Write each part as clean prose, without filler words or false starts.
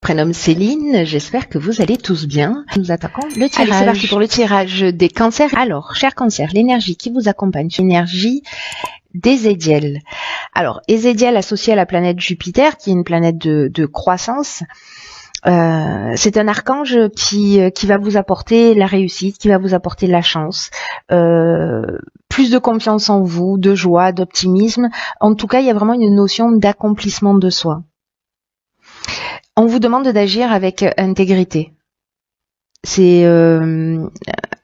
Prénomme Céline, j'espère que vous allez tous bien. Nous attaquons le tirage. Allez, c'est parti pour le tirage des cancers. Alors, chers cancers, l'énergie qui vous accompagne, c'est l'énergie d'Ézéchiel. Alors, Ézéchiel associé à la planète Jupiter, qui est une planète de croissance. C'est un archange qui va vous apporter la réussite, qui va vous apporter la chance, plus de confiance en vous, de joie, d'optimisme. En tout cas, il y a vraiment une notion d'accomplissement de soi. On vous demande d'agir avec intégrité. C'est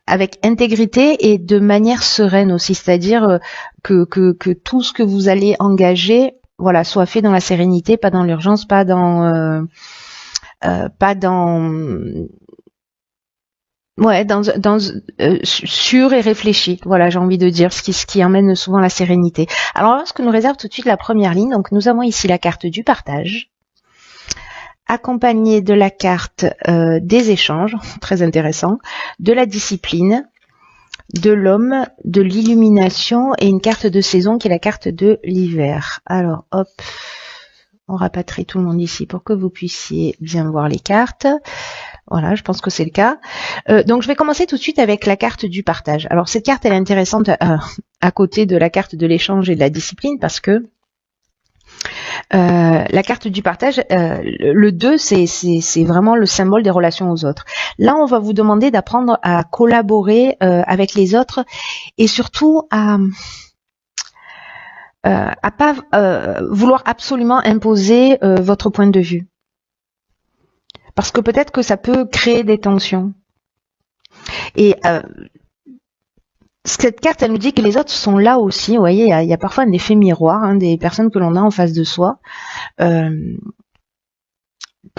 avec intégrité et de manière sereine aussi, c'est-à-dire que tout ce que vous allez engager, voilà, soit fait dans la sérénité, pas dans l'urgence, pas dans sûr et réfléchi. Voilà, j'ai envie de dire ce qui emmène souvent la sérénité. Alors, ce que nous réserve tout de suite la première ligne, donc nous avons ici la carte du partage, accompagnée de la carte des échanges, très intéressant, de la discipline, de l'homme, de l'illumination et une carte de saison qui est la carte de l'hiver. Alors, hop, on rapatrie tout le monde ici pour que vous puissiez bien voir les cartes. Voilà, je pense que c'est le cas. Donc, je vais commencer tout de suite avec la carte du partage. Alors, cette carte, elle est intéressante à côté de la carte de l'échange et de la discipline parce que la carte du partage, le 2, c'est vraiment le symbole des relations aux autres. Là, on va vous demander d'apprendre à collaborer avec les autres et surtout à pas vouloir absolument imposer votre point de vue. Parce que peut-être que ça peut créer des tensions. Et cette carte, elle nous dit que les autres sont là aussi. Vous voyez, il y a parfois un effet miroir des personnes que l'on a en face de soi. Que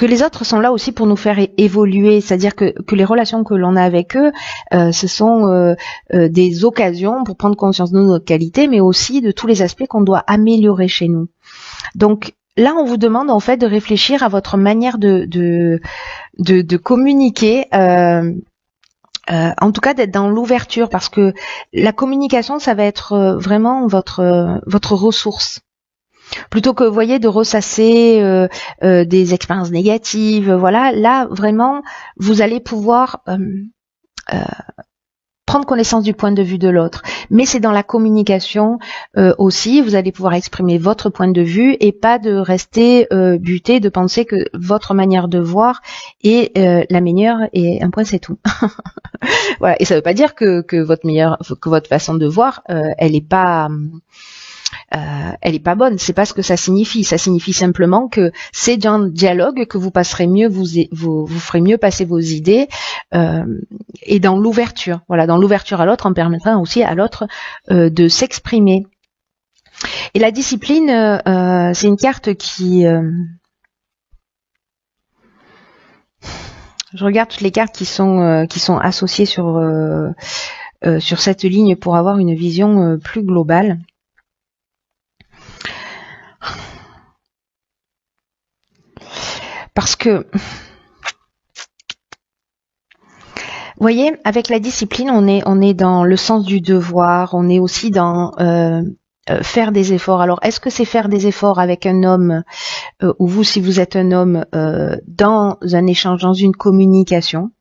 les autres sont là aussi pour nous faire évoluer. C'est-à-dire que les relations que l'on a avec eux, ce sont des occasions pour prendre conscience de nos qualités, mais aussi de tous les aspects qu'on doit améliorer chez nous. Donc, là, on vous demande en fait de réfléchir à votre manière de communiquer. En tout cas, d'être dans l'ouverture, parce que la communication, ça va être vraiment votre ressource. Plutôt que, vous voyez, de ressasser des expériences négatives, voilà. Là, vraiment, vous allez pouvoir prendre connaissance du point de vue de l'autre. Mais c'est dans la communication aussi, vous allez pouvoir exprimer votre point de vue et pas de rester buté, de penser que votre manière de voir est la meilleure et un point c'est tout. Voilà. Et ça veut pas dire que votre façon de voir, elle est pas bonne. C'est pas ce que ça signifie. Ça signifie simplement que c'est dans le dialogue que vous passerez mieux, vous ferez mieux passer vos idées et dans l'ouverture. Voilà, dans l'ouverture à l'autre, en permettant aussi à l'autre de s'exprimer. Et la discipline, c'est une carte qui je regarde toutes les cartes qui sont associées sur cette ligne pour avoir une vision plus globale. Parce que, vous voyez, avec la discipline, on est dans le sens du devoir, on est aussi dans faire des efforts. Alors, est-ce que c'est faire des efforts avec un homme, ou vous, si vous êtes un homme, dans un échange, dans une communication?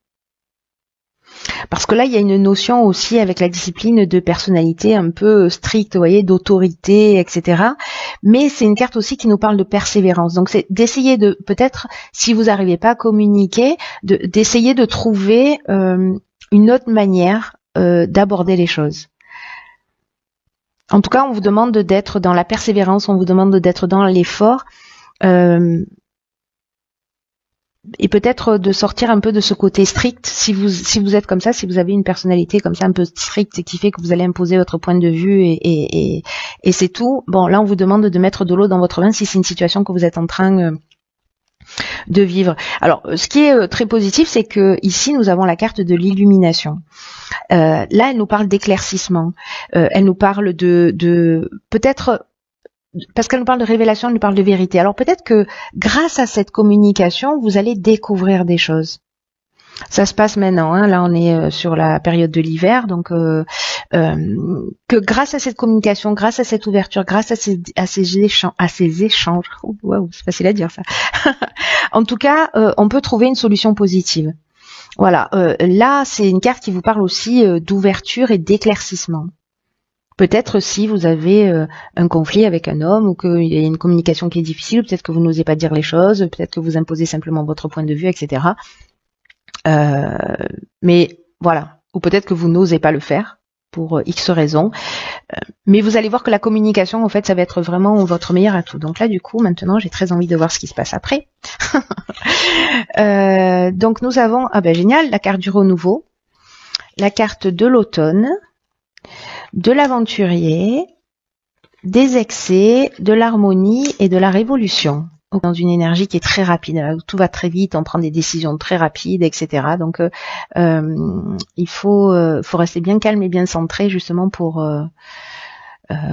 Parce que là, il y a une notion aussi avec la discipline de personnalité un peu stricte, vous voyez, d'autorité, etc. Mais c'est une carte aussi qui nous parle de persévérance. Donc, c'est d'essayer de, peut-être, si vous n'arrivez pas à communiquer, d'essayer de trouver une autre manière d'aborder les choses. En tout cas, on vous demande d'être dans la persévérance, on vous demande d'être dans l'effort. Et peut-être de sortir un peu de ce côté strict, si vous êtes comme ça, si vous avez une personnalité comme ça un peu stricte qui fait que vous allez imposer votre point de vue et c'est tout. Bon, là on vous demande de mettre de l'eau dans votre vin si c'est une situation que vous êtes en train de vivre. Alors, ce qui est très positif, c'est que ici nous avons la carte de l'illumination. Là, elle nous parle d'éclaircissement. Elle nous parle de peut-être. Parce qu'elle nous parle de révélation, elle nous parle de vérité. Alors peut-être que grâce à cette communication, vous allez découvrir des choses. Ça se passe maintenant, hein. Là on est sur la période de l'hiver, donc que grâce à cette communication, grâce à cette ouverture, grâce à ces échanges, waouh, c'est facile à dire ça. En tout cas, on peut trouver une solution positive. Voilà, là, c'est une carte qui vous parle aussi d'ouverture et d'éclaircissement. Peut-être si vous avez un conflit avec un homme ou qu'il y a une communication qui est difficile, peut-être que vous n'osez pas dire les choses, peut-être que vous imposez simplement votre point de vue, etc. Mais voilà, ou peut-être que vous n'osez pas le faire pour X raisons. Mais vous allez voir que la communication, en fait, ça va être vraiment votre meilleur atout. Donc là, du coup, maintenant, j'ai très envie de voir ce qui se passe après. Donc nous avons, génial, la carte du renouveau, la carte de l'automne, de l'aventurier, des excès, de l'harmonie et de la révolution. Dans une énergie qui est très rapide, tout va très vite, on prend des décisions très rapides, etc. Donc il faut rester bien calme et bien centré justement pour pas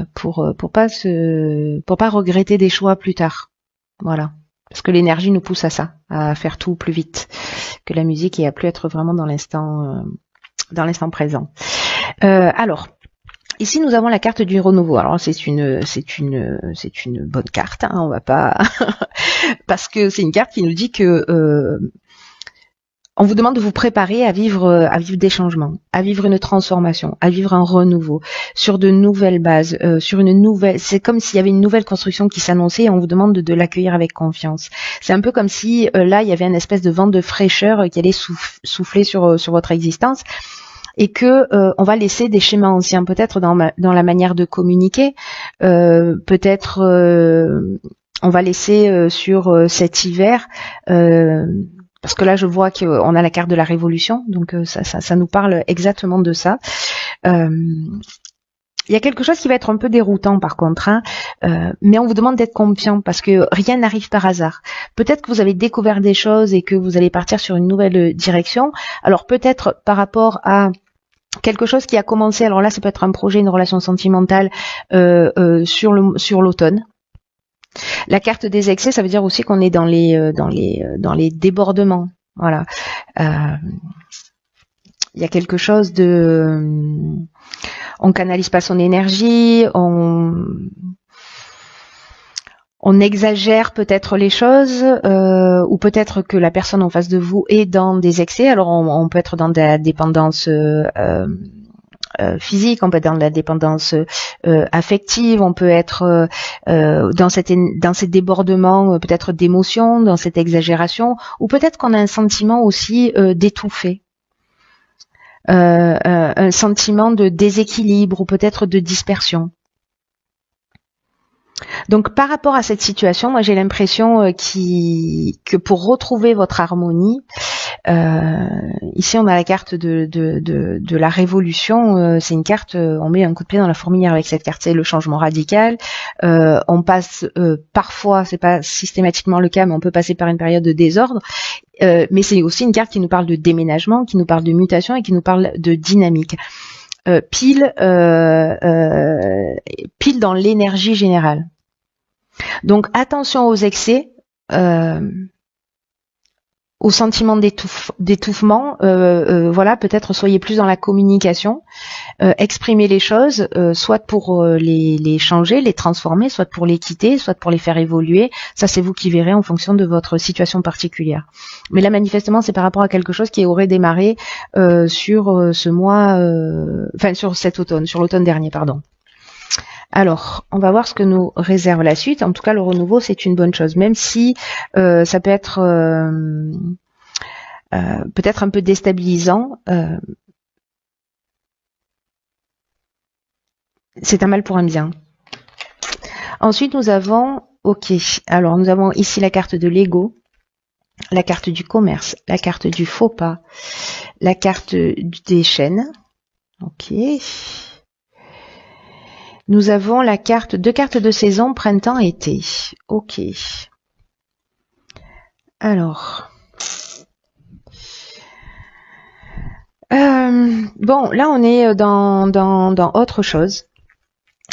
regretter des choix plus tard. Voilà. Parce que l'énergie nous pousse à ça, à faire tout plus vite que la musique et à plus être vraiment dans l'instant présent. Alors, ici nous avons la carte du renouveau. Alors c'est une bonne carte, hein, on va pas parce que c'est une carte qui nous dit que on vous demande de vous préparer à vivre des changements, à vivre une transformation, à vivre un renouveau sur de nouvelles bases, c'est comme s'il y avait une nouvelle construction qui s'annonçait et on vous demande de l'accueillir avec confiance. C'est un peu comme si là il y avait une espèce de vent de fraîcheur qui allait souffler sur votre existence. Et que on va laisser des schémas anciens, peut-être dans la manière de communiquer, peut-être on va laisser sur cet hiver, parce que là je vois qu'on a la carte de la révolution, donc ça nous parle exactement de ça. Il y a quelque chose qui va être un peu déroutant par contre, hein, mais on vous demande d'être confiant parce que rien n'arrive par hasard. Peut-être que vous avez découvert des choses et que vous allez partir sur une nouvelle direction. Alors peut-être par rapport à quelque chose qui a commencé, alors là ça peut être un projet, une relation sentimentale sur l'automne. La carte des excès, ça veut dire aussi qu'on est dans les débordements. Voilà. Il y a quelque chose de, on canalise pas son énergie, on exagère peut-être les choses, ou peut-être que la personne en face de vous est dans des excès. Alors on peut être dans de la dépendance physique, on peut être dans de la dépendance affective, on peut être dans ces débordements peut-être d'émotions, dans cette exagération, ou peut-être qu'on a un sentiment aussi d'étouffer. Un sentiment de déséquilibre ou peut-être de dispersion. Donc par rapport à cette situation, moi j'ai l'impression que pour retrouver votre harmonie, ici on a la carte de la révolution, c'est une carte, on met un coup de pied dans la fourmilière avec cette carte, c'est le changement radical, on passe parfois, c'est pas systématiquement le cas, mais on peut passer par une période de désordre, mais c'est aussi une carte qui nous parle de déménagement, qui nous parle de mutation et qui nous parle de dynamique. Pile dans l'énergie générale. Donc attention aux excès, au sentiment d'étouffement. Voilà, peut-être soyez plus dans la communication, exprimez les choses, soit pour les changer, les transformer, soit pour les quitter, soit pour les faire évoluer. Ça, c'est vous qui verrez en fonction de votre situation particulière. Mais là, manifestement, c'est par rapport à quelque chose qui aurait démarré sur ce mois, sur cet automne, sur l'automne dernier, pardon. Alors, on va voir ce que nous réserve la suite. En tout cas, le renouveau, c'est une bonne chose, même si ça peut être peut-être un peu déstabilisant. C'est un mal pour un bien. Ensuite, nous avons, alors nous avons ici la carte de l'ego, la carte du commerce, la carte du faux pas, la carte des chaînes. Ok. Nous avons deux cartes de saison, printemps-été. Ok. Alors. Bon, là on est dans autre chose.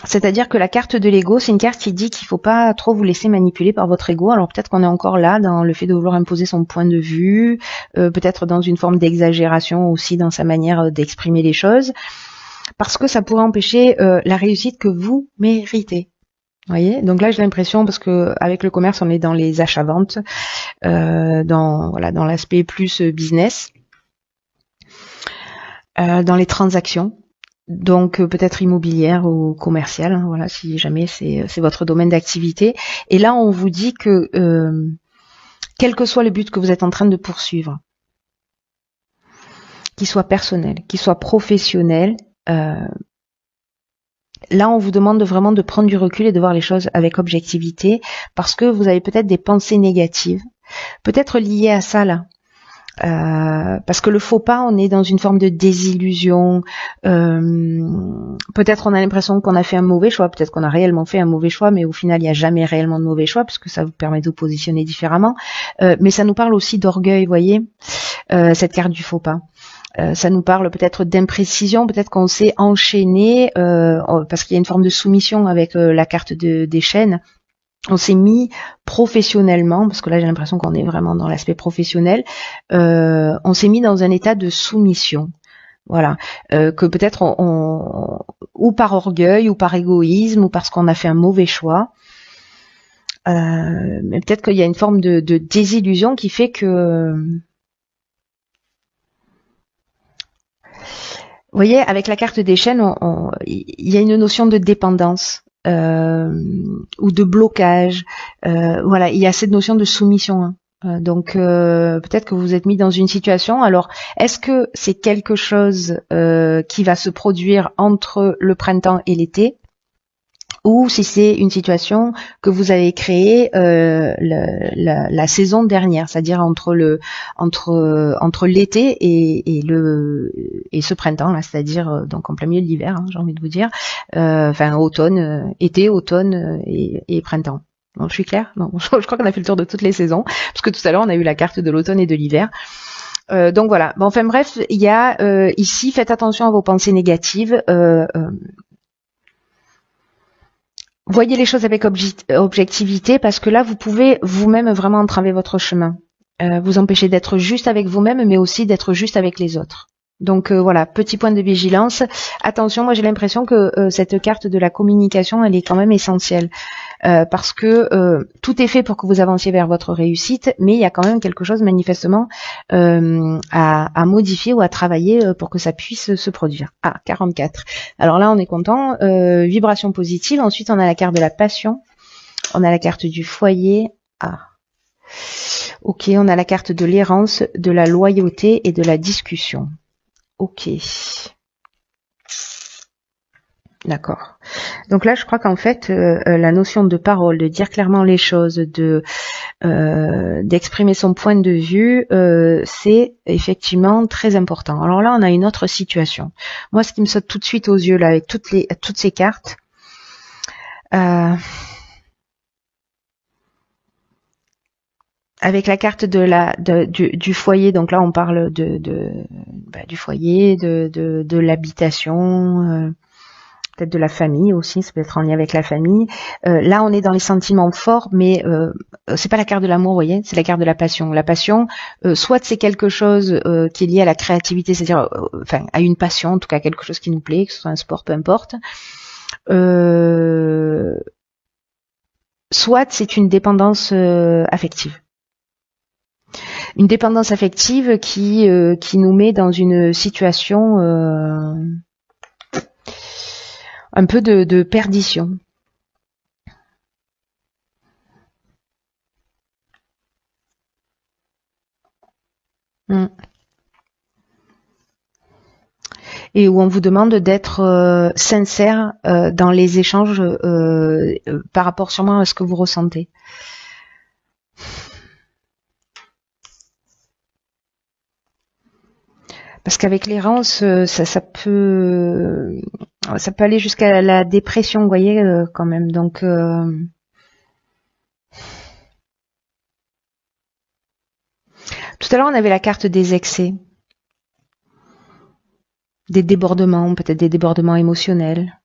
C'est-à-dire que la carte de l'ego, c'est une carte qui dit qu'il ne faut pas trop vous laisser manipuler par votre ego. Alors peut-être qu'on est encore là dans le fait de vouloir imposer son point de vue, peut-être dans une forme d'exagération aussi dans sa manière d'exprimer les choses. parce que ça pourrait empêcher la réussite que vous méritez. Vous voyez, donc là j'ai l'impression, parce que avec le commerce on est dans les achats-ventes, dans l'aspect plus business, dans les transactions, donc peut-être immobilière ou commerciale, hein, voilà, si jamais c'est votre domaine d'activité. Et là on vous dit que quel que soit le but que vous êtes en train de poursuivre, qu'il soit personnel, qu'il soit professionnel, là, on vous demande vraiment de prendre du recul et de voir les choses avec objectivité, parce que vous avez peut-être des pensées négatives, peut-être liées à ça là. Parce que le faux pas, on est dans une forme de désillusion. Peut-être on a l'impression qu'on a fait un mauvais choix, peut-être qu'on a réellement fait un mauvais choix, mais au final, il n'y a jamais réellement de mauvais choix, parce que ça vous permet de vous positionner différemment. Mais ça nous parle aussi d'orgueil, vous voyez, cette carte du faux pas. Ça nous parle peut-être d'imprécision, peut-être qu'on s'est enchaîné, parce qu'il y a une forme de soumission avec la carte des chaînes. On s'est mis professionnellement, parce que là j'ai l'impression qu'on est vraiment dans l'aspect professionnel, on s'est mis dans un état de soumission. Voilà, que peut-être ou par orgueil, ou par égoïsme, ou parce qu'on a fait un mauvais choix. Mais peut-être qu'il y a une forme de désillusion qui fait que... Vous voyez, avec la carte des chaînes, il y a une notion de dépendance ou de blocage. Voilà, il y a cette notion de soumission. Hein. Donc peut-être que vous vous êtes mis dans une situation. Alors, est-ce que c'est quelque chose qui va se produire entre le printemps et l'été, ou si c'est une situation que vous avez créée la saison dernière, c'est-à-dire entre l'été et ce printemps là, c'est-à-dire donc en plein milieu de l'hiver, hein, j'ai envie de vous dire, enfin automne, été, automne et printemps. Bon, je suis claire? Non, je crois qu'on a fait le tour de toutes les saisons, parce que tout à l'heure on a eu la carte de l'automne et de l'hiver. Donc voilà. Bon, enfin bref, il y a ici, faites attention à vos pensées négatives. Voyez les choses avec objectivité, parce que là, vous pouvez vous-même vraiment entraver votre chemin. Vous empêcher d'être juste avec vous-même, mais aussi d'être juste avec les autres. Donc voilà, petit point de vigilance. Attention, moi j'ai l'impression que cette carte de la communication, elle est quand même essentielle. Parce que tout est fait pour que vous avanciez vers votre réussite, mais il y a quand même quelque chose manifestement à modifier ou à travailler pour que ça puisse se produire. Ah, 44. Alors là, on est content. Vibration positive. Ensuite, on a la carte de la passion. On a la carte du foyer. Ah. Ok, on a la carte de l'errance, de la loyauté et de la discussion. Ok. D'accord. Donc là, je crois qu'en fait, la notion de parole, de dire clairement les choses, d'exprimer son point de vue, c'est effectivement très important. Alors là, on a une autre situation. Moi, ce qui me saute tout de suite aux yeux là, avec toutes ces cartes, avec la carte du foyer. Donc là, on parle du foyer, de l'habitation. Peut-être de la famille aussi, ça peut être en lien avec la famille. Là, on est dans les sentiments forts, mais c'est pas la carte de l'amour, vous voyez, c'est la carte de la passion. La passion, soit c'est quelque chose qui est lié à la créativité, c'est-à-dire, enfin, à une passion, en tout cas quelque chose qui nous plaît, que ce soit un sport, peu importe. Soit c'est une dépendance affective. Une dépendance affective qui nous met dans une situation un peu de perdition. Et où on vous demande d'être sincère dans les échanges par rapport sûrement à ce que vous ressentez. Parce qu'avec l'errance, ça peut aller jusqu'à la dépression, vous voyez, quand même. Donc, tout à l'heure, on avait la carte des excès, des débordements, peut-être des débordements émotionnels.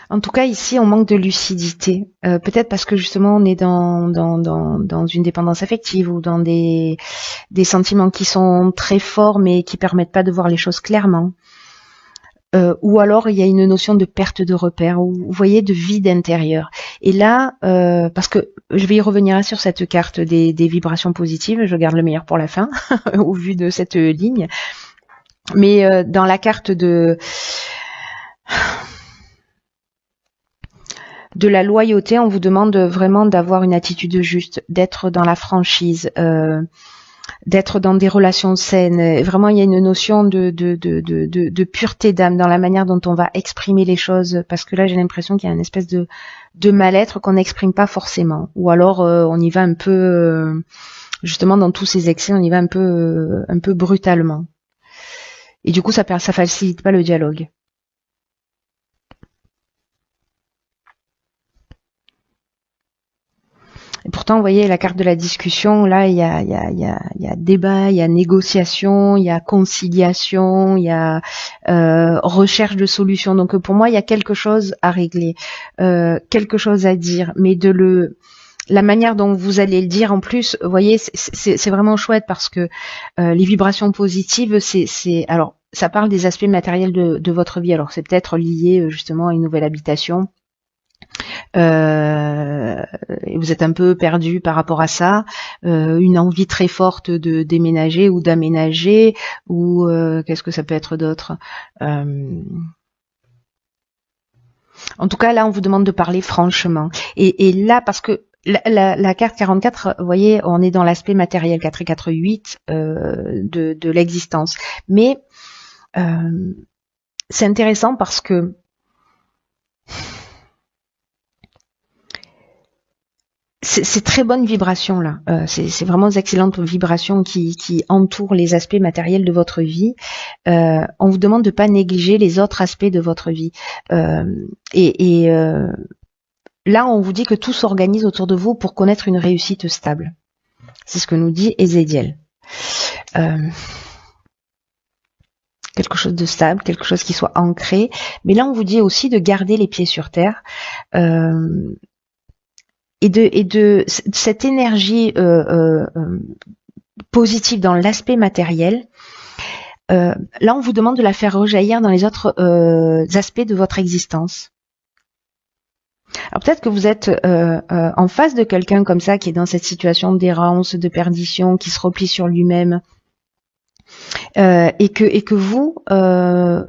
En tout cas, ici, on manque de lucidité. Peut-être parce que justement, on est dans une dépendance affective ou dans des sentiments qui sont très forts mais qui permettent pas de voir les choses clairement. Ou alors, il y a une notion de perte de repère, ou vous voyez, de vide intérieur. Et là, parce que je vais y revenir sur cette carte des vibrations positives, je garde le meilleur pour la fin, au vu de cette ligne. Mais dans la carte de la loyauté, on vous demande vraiment d'avoir une attitude juste, d'être dans la franchise, d'être dans des relations saines. Vraiment, il y a une notion de pureté d'âme dans la manière dont on va exprimer les choses, parce que là, j'ai l'impression qu'il y a une espèce de mal-être qu'on n'exprime pas forcément. Ou alors, on y va un peu, justement, dans tous ces excès, on y va un peu brutalement. Et du coup, ça facilite pas le dialogue. Et pourtant, vous voyez, la carte de la discussion, là, il y a débat, il y a négociation, il y a conciliation, il y a recherche de solutions. Donc pour moi, il y a quelque chose à régler, quelque chose à dire, mais la manière dont vous allez le dire, en plus, vous voyez, c'est vraiment chouette parce que les vibrations positives, alors, ça parle des aspects matériels de votre vie. Alors, c'est peut-être lié justement à une nouvelle habitation. Et vous êtes un peu perdu par rapport à ça, une envie très forte de déménager ou d'aménager, ou qu'est-ce que ça peut être d'autre, en tout cas là on vous demande de parler franchement, et là parce que la carte 44, vous voyez, on est dans l'aspect matériel, 4 et 4, 8 de l'existence, mais c'est intéressant parce que c'est très bonne vibration là. C'est vraiment d'excellentes vibrations qui entourent les aspects matériels de votre vie. On vous demande de pas négliger les autres aspects de votre vie. Là, on vous dit que tout s'organise autour de vous pour connaître une réussite stable. C'est ce que nous dit Ezekiel. Quelque chose de stable, quelque chose qui soit ancré. Mais là, on vous dit aussi de garder les pieds sur terre. Et de cette énergie positive dans l'aspect matériel, là on vous demande de la faire rejaillir dans les autres aspects de votre existence. Alors peut-être que vous êtes en face de quelqu'un comme ça qui est dans cette situation d'errance, de perdition, qui se replie sur lui-même, et que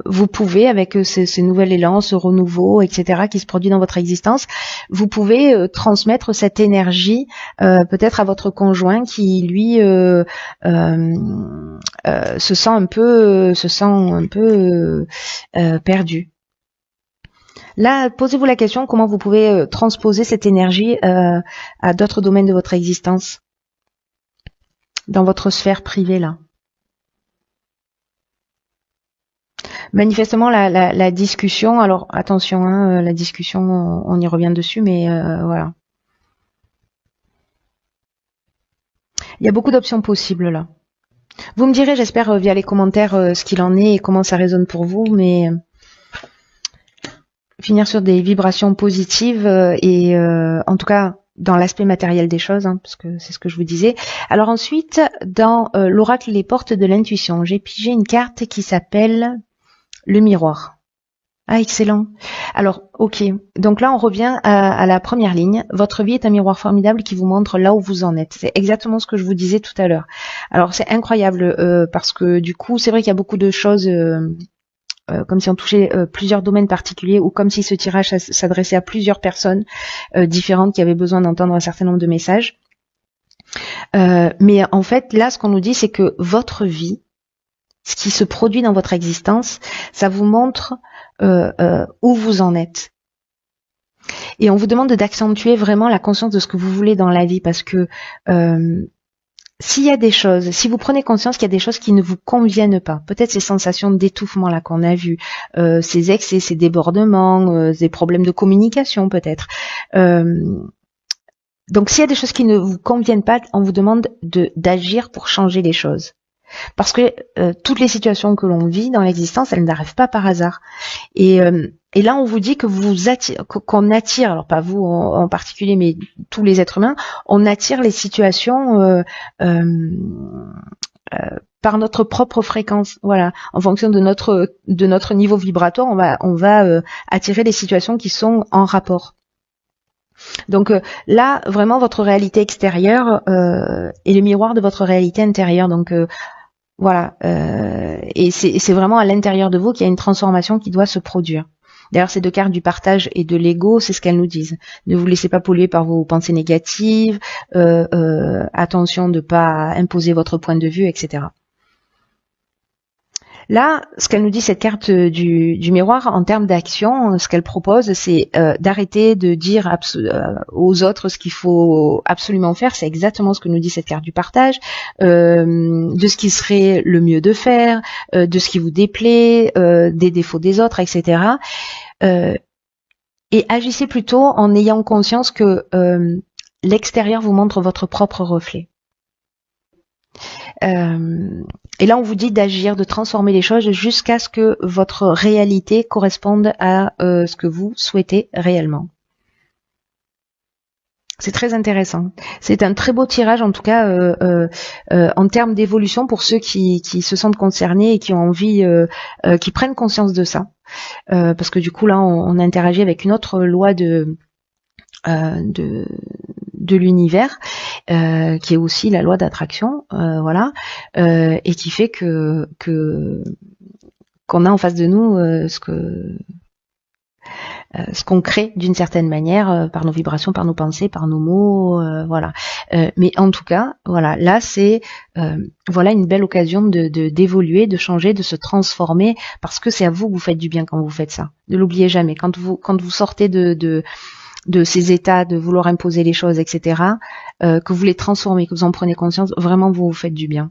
vous pouvez, avec ce nouvel élan, ce renouveau, etc., qui se produit dans votre existence, vous pouvez transmettre cette énergie peut-être à votre conjoint qui lui se sent un peu perdu. Là, posez-vous la question, comment vous pouvez transposer cette énergie à d'autres domaines de votre existence, dans votre sphère privée là. Manifestement, la discussion, alors attention, hein, la discussion, on y revient dessus, mais voilà. Il y a beaucoup d'options possibles là. Vous me direz, j'espère, via les commentaires, ce qu'il en est et comment ça résonne pour vous, mais finir sur des vibrations positives et en tout cas dans l'aspect matériel des choses, hein, parce que c'est ce que je vous disais. Alors ensuite, dans l'oracle Les Portes de l'Intuition, j'ai pigé une carte qui s'appelle le miroir. Ah, excellent. Alors, ok. Donc là, on revient à la première ligne. Votre vie est un miroir formidable qui vous montre là où vous en êtes. C'est exactement ce que je vous disais tout à l'heure. Alors, c'est incroyable parce que du coup, c'est vrai qu'il y a beaucoup de choses comme si on touchait plusieurs domaines particuliers ou comme si ce tirage s'adressait à plusieurs personnes différentes qui avaient besoin d'entendre un certain nombre de messages. Mais en fait, là, ce qu'on nous dit, c'est que votre vie, ce qui se produit dans votre existence, ça vous montre où vous en êtes. Et on vous demande d'accentuer vraiment la conscience de ce que vous voulez dans la vie, parce que s'il y a des choses, si vous prenez conscience qu'il y a des choses qui ne vous conviennent pas, peut-être ces sensations d'étouffement là qu'on a vues, ces excès, ces débordements, des problèmes de communication peut-être. Donc s'il y a des choses qui ne vous conviennent pas, on vous demande d'agir pour changer les choses. Parce que toutes les situations que l'on vit dans l'existence, elles n'arrivent pas par hasard. Et là, on vous dit que qu'on attire, alors pas vous en particulier, mais tous les êtres humains, on attire les situations par notre propre fréquence. Voilà, en fonction de notre niveau vibratoire, on va attirer les situations qui sont en rapport. Donc là, vraiment, votre réalité extérieure est le miroir de votre réalité intérieure. Donc voilà, et c'est vraiment à l'intérieur de vous qu'il y a une transformation qui doit se produire. D'ailleurs, ces deux cartes du partage et de l'ego, c'est ce qu'elles nous disent. Ne vous laissez pas polluer par vos pensées négatives, attention de ne pas imposer votre point de vue, etc. Là, ce qu'elle nous dit, cette carte du miroir, en termes d'action, ce qu'elle propose, c'est d'arrêter de dire aux autres ce qu'il faut absolument faire. C'est exactement ce que nous dit cette carte du partage, de ce qui serait le mieux de faire, de ce qui vous déplaît, des défauts des autres, etc. Et agissez plutôt en ayant conscience que l'extérieur vous montre votre propre reflet. Et là, on vous dit d'agir, de transformer les choses jusqu'à ce que votre réalité corresponde à ce que vous souhaitez réellement. C'est très intéressant. C'est un très beau tirage, en tout cas, en termes d'évolution pour ceux qui se sentent concernés et qui ont envie, qui prennent conscience de ça. Parce que du coup, là, on interagit avec une autre loi de l'univers, qui est aussi la loi d'attraction, voilà, et qui fait qu'on a en face de nous ce qu'on crée d'une certaine manière par nos vibrations, par nos pensées, par nos mots, voilà. Mais en tout cas, voilà, là c'est voilà une belle occasion d'évoluer, de changer, de se transformer, parce que c'est à vous que vous faites du bien quand vous faites ça. Ne l'oubliez jamais. Quand vous sortez de ces états de vouloir imposer les choses, etc., que vous les transformez, que vous en prenez conscience, vraiment vous faites du bien.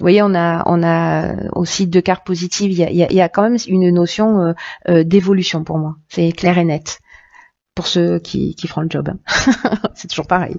Vous voyez, on a aussi deux cartes positives. Il y a quand même une notion d'évolution pour moi. C'est clair et net pour ceux qui feront le job. C'est toujours pareil.